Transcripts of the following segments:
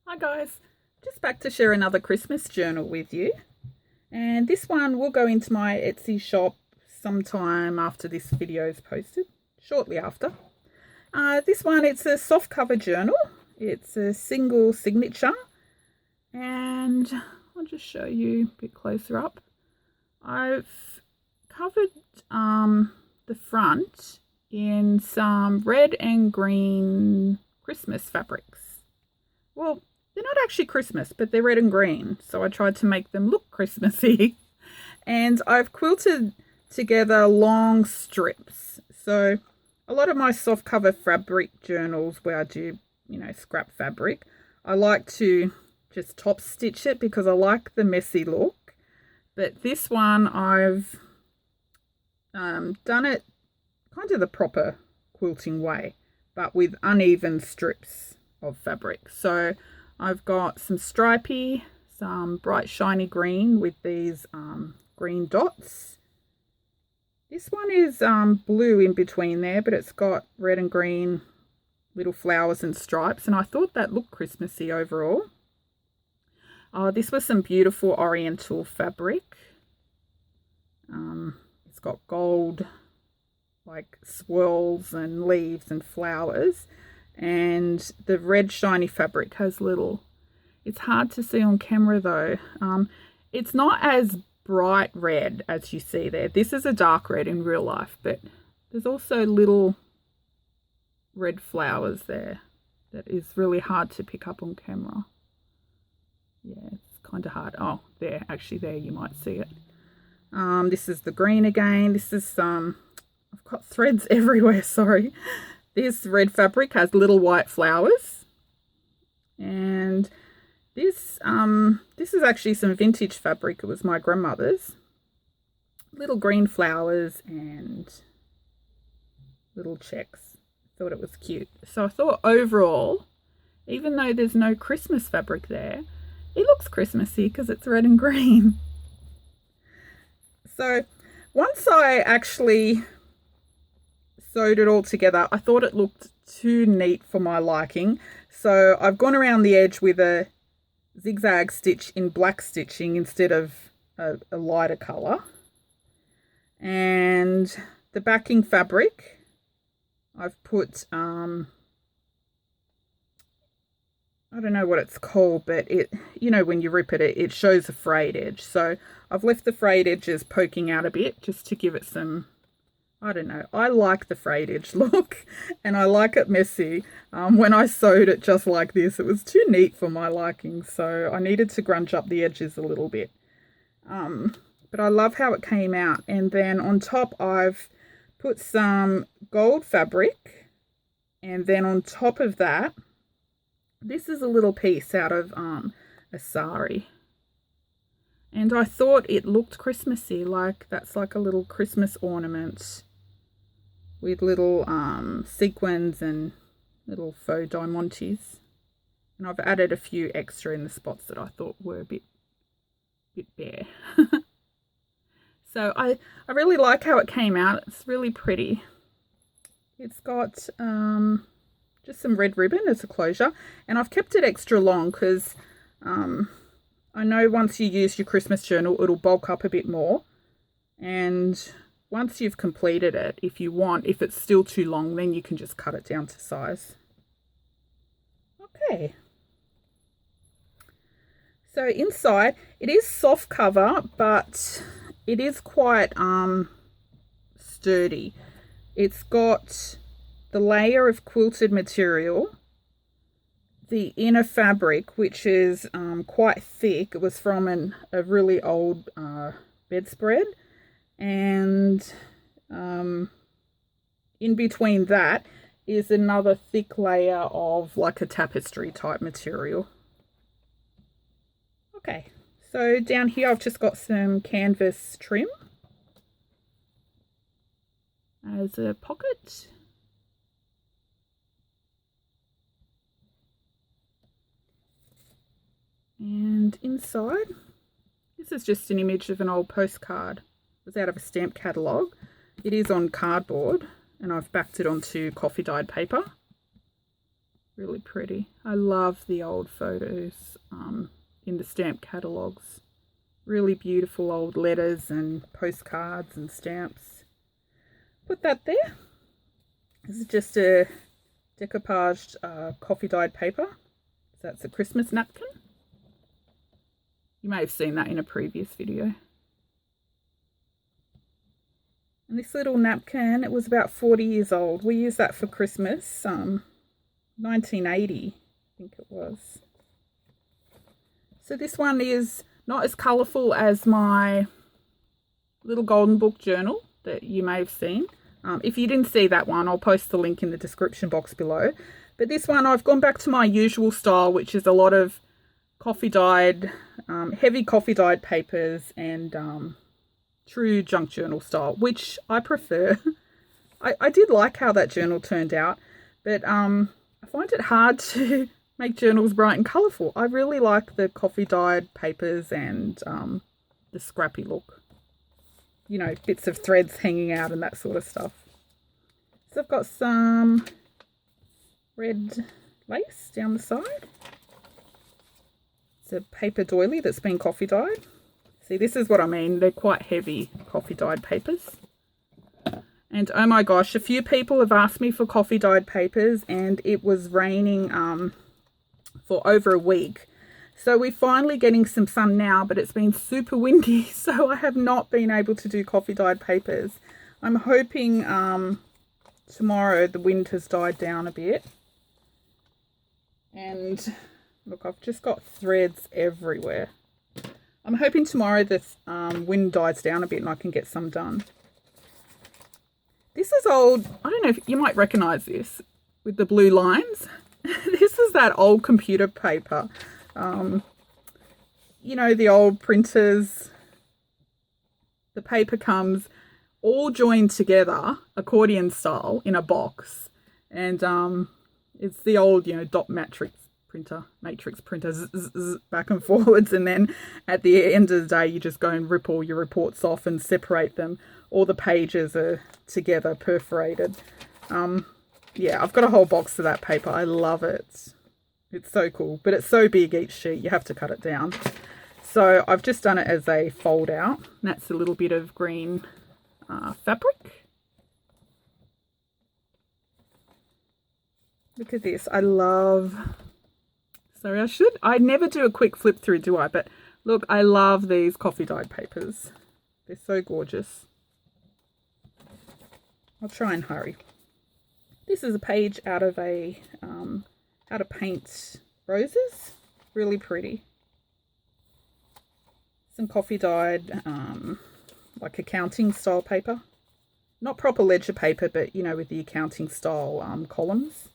Hi guys, just back to share another Christmas journal with you, and this one will go into my Etsy shop sometime after this video is posted, shortly after. This one, it's a soft cover journal. It's a single signature, and I'll just show you a bit closer up. I've covered the front in some red and green Christmas fabrics. Well, they're not actually Christmas, but they're red and green, so I tried to make them look Christmassy. And I've quilted together long strips. So a lot of my soft cover fabric journals where I do, scrap fabric, I like to just top stitch it because I like the messy look. But this one, I've done it kind of the proper quilting way, but with uneven strips of fabric. So I've got some stripy, some bright shiny green with these green dots. This one is blue in between there, but it's got red and green little flowers and stripes, and I thought that looked Christmassy overall. This was some beautiful oriental fabric. It's got gold like swirls and leaves and flowers, and the red shiny fabric has little, it's hard to see on camera though, it's not as bright red as you see there. This is a dark red in real life, but there's also little red flowers there that is really hard to pick up on camera. Yeah, it's kind of hard. Oh, there, actually there you might see it. This is the green again. This is I've got threads everywhere, sorry. This red fabric has little white flowers. And this is actually some vintage fabric. It was my grandmother's. Little green flowers and little checks. Thought it was cute. So I thought overall, even though there's no Christmas fabric there, it looks Christmassy because it's red and green. So once I actually sewed it all together, I thought it looked too neat for my liking. So I've gone around the edge with a zigzag stitch in black stitching instead of a lighter colour. And the backing fabric, I've put, I don't know what it's called, but it, when you rip it, it shows a frayed edge. So I've left the frayed edges poking out a bit just to give it some, I don't know. I like the frayed edge look and I like it messy. When I sewed it just like this, it was too neat for my liking. So I needed to grunge up the edges a little bit. But I love how it came out. And then on top, I've put some gold fabric. And then on top of that, this is a little piece out of a sari. And I thought it looked Christmassy, like that's like a little Christmas ornament with little sequins and little faux diamantes. And I've added a few extra in the spots that I thought were a bit bare. So I really like how it came out. It's really pretty. It's got just some red ribbon as a closure, and I've kept it extra long because I know once you use your Christmas journal, it'll bulk up a bit more. And once you've completed it, if you want, if it's still too long, then you can just cut it down to size. Okay. So inside, it is soft cover, but it is quite sturdy. It's got the layer of quilted material, the inner fabric, which is quite thick. It was from a really old bedspread, and in between that is another thick layer of like a tapestry type material. Okay, so down here I've just got some canvas trim as a pocket. And inside, this is just an image of an old postcard. It was out of a stamp catalogue. It is on cardboard, and I've backed it onto coffee dyed paper. Really pretty. I love the old photos in the stamp catalogues. Really beautiful old letters and postcards and stamps. Put that there. This is just a decoupaged coffee dyed paper. So that's a Christmas napkin. You may have seen that in a previous video. And this little napkin, it was about 40 years old. We used that for Christmas, 1980, I think it was. So this one is not as colourful as my little golden book journal that you may have seen. If you didn't see that one, I'll post the link in the description box below. But this one, I've gone back to my usual style, which is a lot of coffee dyed, heavy coffee dyed papers and true junk journal style, which I prefer. I did like how that journal turned out, but I find it hard to make journals bright and colourful. I really like the coffee dyed papers and the scrappy look. You know, bits of threads hanging out and that sort of stuff. So I've got some red lace down the side. It's a paper doily that's been coffee dyed. See, this is what I mean. They're quite heavy coffee dyed papers. And oh my gosh, a few people have asked me for coffee dyed papers, and it was raining for over a week. So we're finally getting some sun now, but it's been super windy, so I have not been able to do coffee dyed papers. I'm hoping tomorrow the wind has died down a bit. And look, I've just got threads everywhere. I'm hoping tomorrow the wind dies down a bit and I can get some done. This is old, I don't know if you might recognise this with the blue lines. This is that old computer paper. You know, the old printers. The paper comes all joined together, accordion style, in a box. And it's the old, you know, dot matrix printer, back and forwards, and then at the end of the day you just go and rip all your reports off and separate them. All the pages are together, perforated. Yeah, I've got a whole box of that paper. I love it. It's so cool, but it's so big each sheet, you have to cut it down. So I've just done it as a fold out. That's a little bit of green fabric. Look at this. I love... Sorry, I never do a quick flip through, do I? But look, I love these coffee dyed papers. They're so gorgeous. I'll try and hurry. This is a page out of a how to paint roses. Really pretty. Some coffee dyed like accounting style paper. Not proper ledger paper, but you know, with the accounting style columns.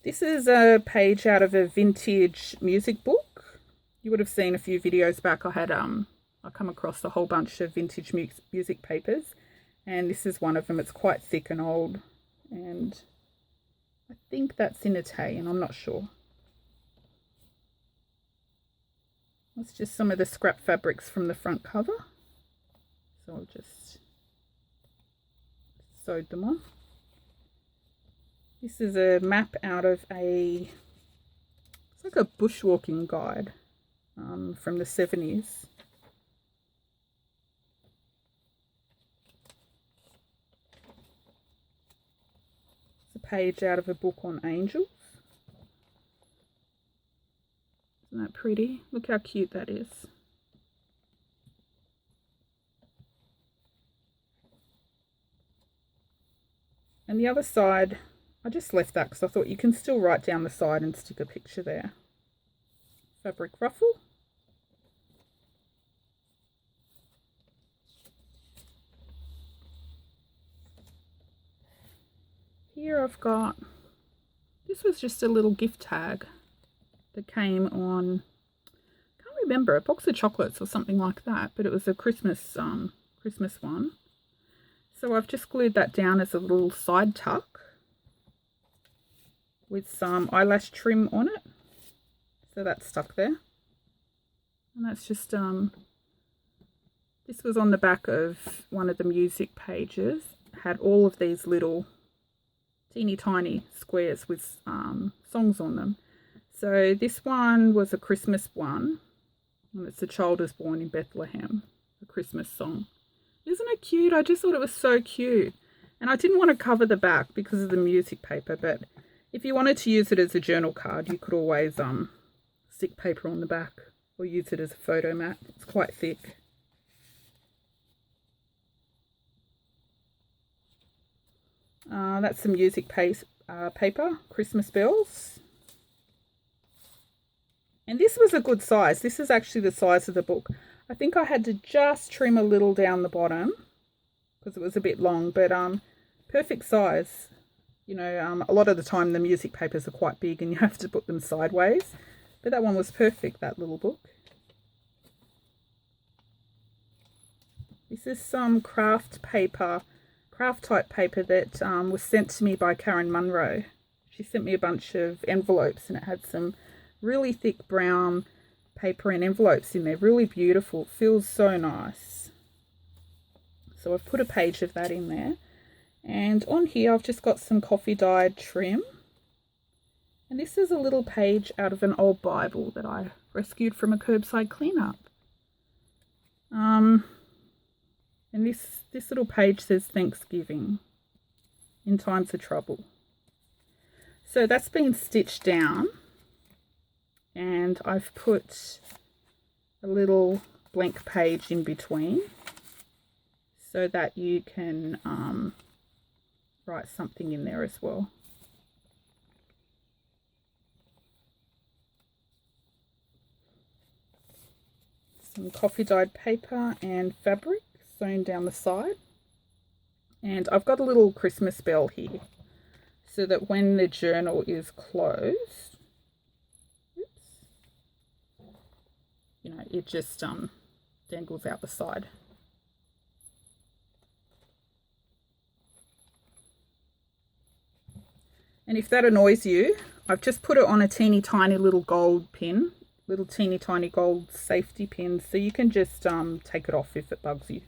This is a page out of a vintage music book. You would have seen a few videos back. I had I come across a whole bunch of vintage music papers, and this is one of them. It's quite thick and old, and I think that's in Italian. I'm not sure. That's just some of the scrap fabrics from the front cover. So I'll just sewed them on. This is a map out of it's like a bushwalking guide from the 70s. It's a page out of a book on angels. Isn't that pretty? Look how cute that is. And the other side, I just left that because I thought you can still write down the side and stick a picture there. Fabric ruffle. Here I've got, this was just a little gift tag that came on, can't remember, a box of chocolates or something like that, but it was a Christmas one. So I've just glued that down as a little side tuck with some eyelash trim on it. So that's stuck there. And that's just, this was on the back of one of the music pages. It had all of these little teeny tiny squares with songs on them. So this one was a Christmas one, and it's "A Child is Born in Bethlehem," a Christmas song. Isn't it cute? I just thought it was so cute. And I didn't want to cover the back because of the music paper, but if you wanted to use it as a journal card, you could always stick paper on the back or use it as a photo mat. It's quite thick. That's some music paper, Christmas bells. And this was a good size. This is actually the size of the book. I think I had to just trim a little down the bottom because it was a bit long, but perfect size. You know, a lot of the time the music papers are quite big and you have to put them sideways. But that one was perfect, that little book. This is some craft type paper that was sent to me by Karen Munro. She sent me a bunch of envelopes and it had some really thick brown paper and envelopes in there. Really beautiful. It feels so nice. So I've put a page of that in there. And on here I've just got some coffee dyed trim. And this is a little page out of an old Bible that I rescued from a curbside cleanup. And this little page says Thanksgiving in times of trouble. So that's been stitched down. And I've put a little blank page in between so that you can write something in there as well. Some coffee dyed paper and fabric sewn down the side. And I've got a little Christmas bell here so that when the journal is closed, you know, it just dangles out the side. And if that annoys you, I've just put it on a teeny tiny little gold pin, little teeny tiny gold safety pin, so you can just take it off if it bugs you.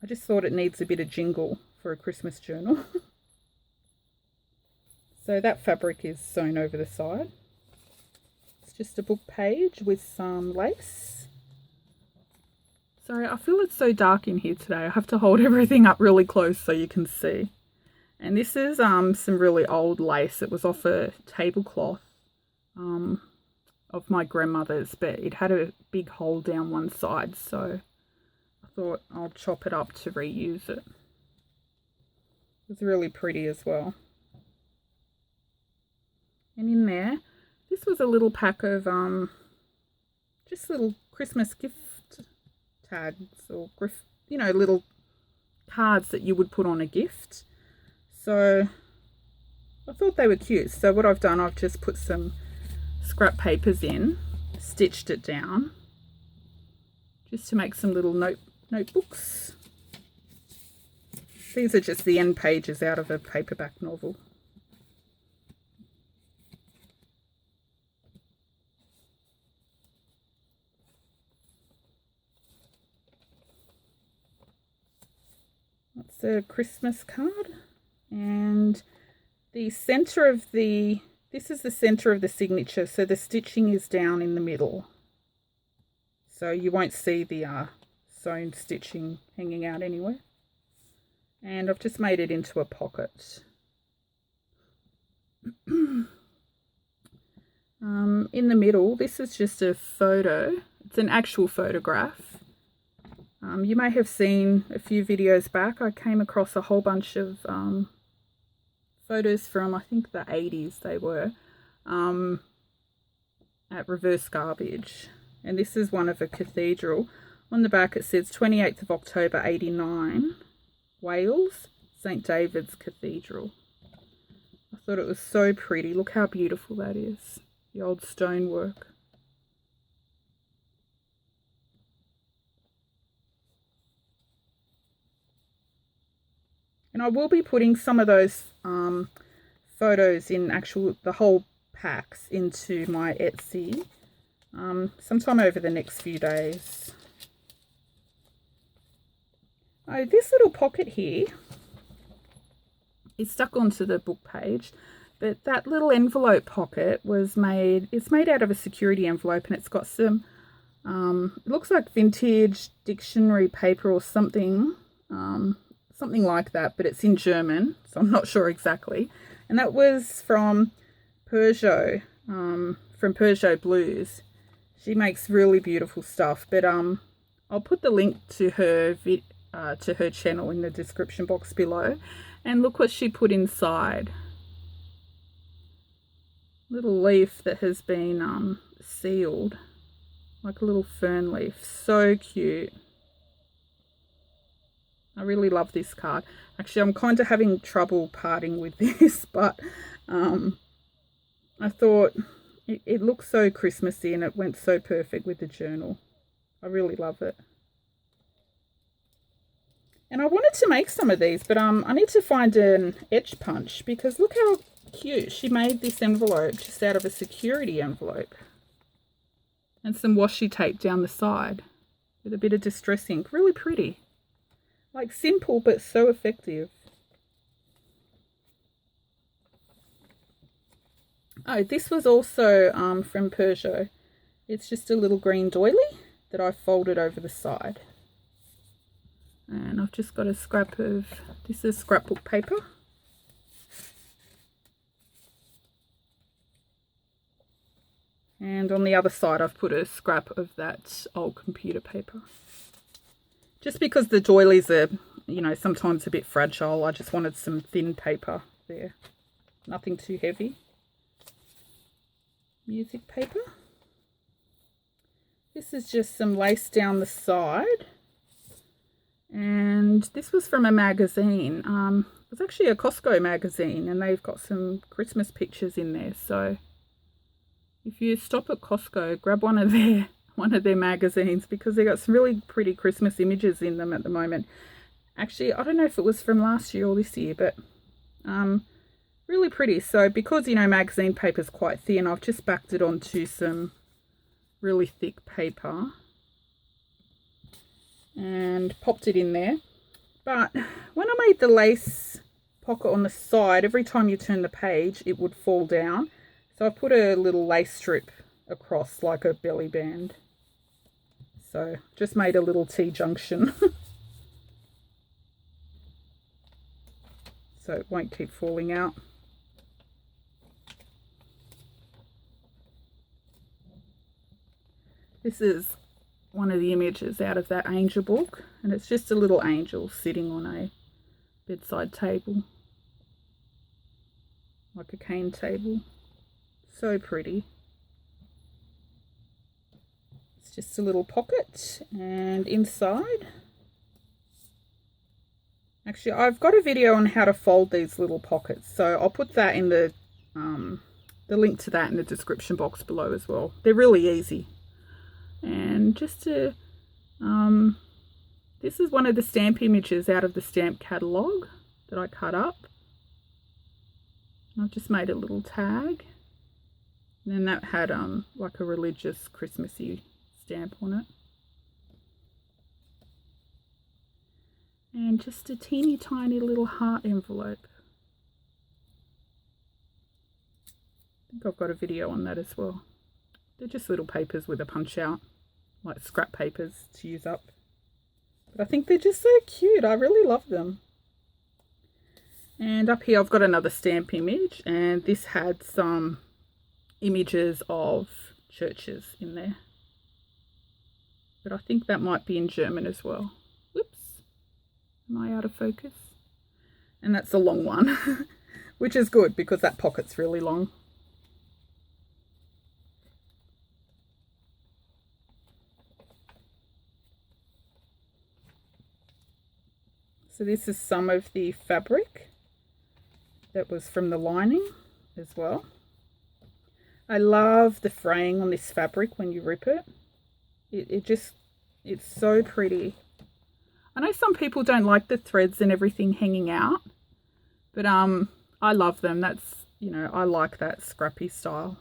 I just thought it needs a bit of jingle for a Christmas journal. So that fabric is sewn over the side. It's just a book page with some lace. Sorry, I feel it's so dark in here today. I have to hold everything up really close so you can see. And this is some really old lace. It was off a tablecloth of my grandmother's, but it had a big hole down one side, so I thought I'll chop it up to reuse it. It's really pretty as well. And in there, this was a little pack of just little Christmas gift tags or, you know, little cards that you would put on a gift. So I thought they were cute. So what I've done, I've just put some scrap papers in, stitched it down just to make some little notebooks. These are just the end pages out of a paperback novel. That's a Christmas card, and the center of this is the center of the signature, so the stitching is down in the middle, so you won't see the sewn stitching hanging out anywhere. And I've just made it into a pocket. In the middle, this is just a photo. It's an actual photograph. You may have seen a few videos back, I came across a whole bunch of photos from, I think, the 80s they were, at Reverse Garbage. And this is one of a cathedral. On the back it says 28th of October 89, Wales, St. David's Cathedral. I thought it was so pretty. Look how beautiful that is, the old stonework. And I will be putting some of those photos in the whole packs into my Etsy sometime over the next few days. Oh, this little pocket here is stuck onto the book page, but that little envelope pocket was made, it's made out of a security envelope, and it's got some, it looks like vintage dictionary paper or something, something like that, but it's in German, so I'm not sure exactly. And that was from Peugeot, from Peugeot Blues. She makes really beautiful stuff, but I'll put the link to her channel in the description box below. And look what she put inside. Little leaf that has been sealed, like a little fern leaf. So cute. I really love this card. Actually, I'm kind of having trouble parting with this, but I thought it looks so Christmassy and it went so perfect with the journal. I really love it. And I wanted to make some of these, but I need to find an edge punch, because look how cute. She made this envelope just out of a security envelope. And some washi tape down the side with a bit of distress ink. Really pretty. Like simple, but so effective. Oh, this was also from Peugeot. It's just a little green doily that I folded over the side. And I've just got a scrap of, this is scrapbook paper. And on the other side I've put a scrap of that old computer paper. Just because the doilies are, you know, sometimes a bit fragile, I just wanted some thin paper there. Nothing too heavy. Music paper. This is just some lace down the side. And this was from a magazine. It was actually a Costco magazine, and they've got some Christmas pictures in there. So if you stop at Costco, grab one of their magazines, because they got some really pretty Christmas images in them at the moment. Actually, I don't know if it was from last year or this year, but really pretty. So because, you know, magazine paper is quite thin, I've just backed it onto some really thick paper and popped it in there. But when I made the lace pocket on the side, every time you turn the page it would fall down, so I put a little lace strip across like a belly band. So just made a little T-junction so it won't keep falling out. This is one of the images out of that angel book, and it's just a little angel sitting on a bedside table, like a cane table. So pretty. It's just a little pocket, and inside, actually I've got a video on how to fold these little pockets, so I'll put that in the link to that in the description box below as well. They're really easy. And just to, this is one of the stamp images out of the stamp catalogue that I cut up. I've just made a little tag. And then that had like a religious Christmassy stamp on it. And just a teeny tiny little heart envelope. I think I've got a video on that as well. They're just little papers with a punch out, like scrap papers to use up. But I think they're just so cute. I really love them. And up here I've got another stamp image, and this had some images of churches in there. But I think that might be in German as well. Whoops. Am I out of focus? And that's a long one, which is good because that pocket's really long. So this is some of the fabric that was from the lining as well. I love the fraying on this fabric when you rip it. It's so pretty. I know some people don't like the threads and everything hanging out, but I love them. That's, you know, I like that scrappy style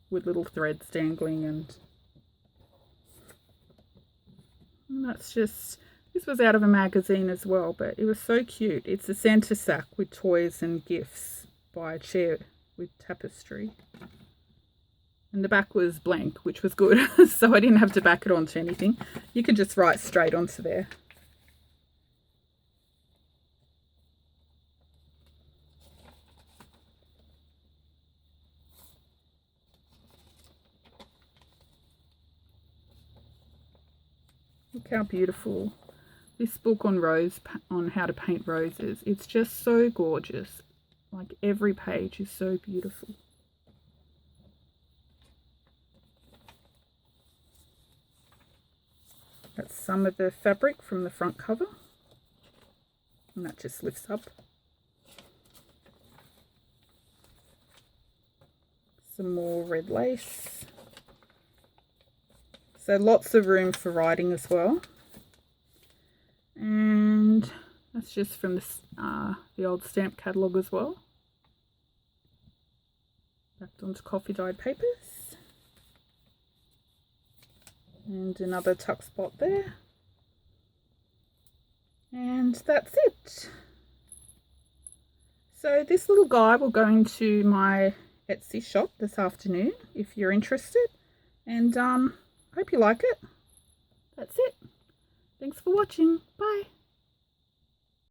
with little threads dangling, and that's just, This was out of a magazine as well, but it was so cute. It's a Santa sack with toys and gifts by a chair with tapestry. And the back was blank, which was good. So I didn't have to back it onto anything. You can just write straight onto there. Look how beautiful. This book on how to paint roses. It's just so gorgeous. Like every page is so beautiful. That's some of the fabric from the front cover. And that just lifts up. Some more red lace. So lots of room for writing as well. And that's just from the old stamp catalogue as well. Backed onto coffee dyed papers. And another tuck spot there. And that's it. So this little guide will go into my Etsy shop this afternoon if you're interested. And hope you like it. That's it. Thanks for watching. Bye.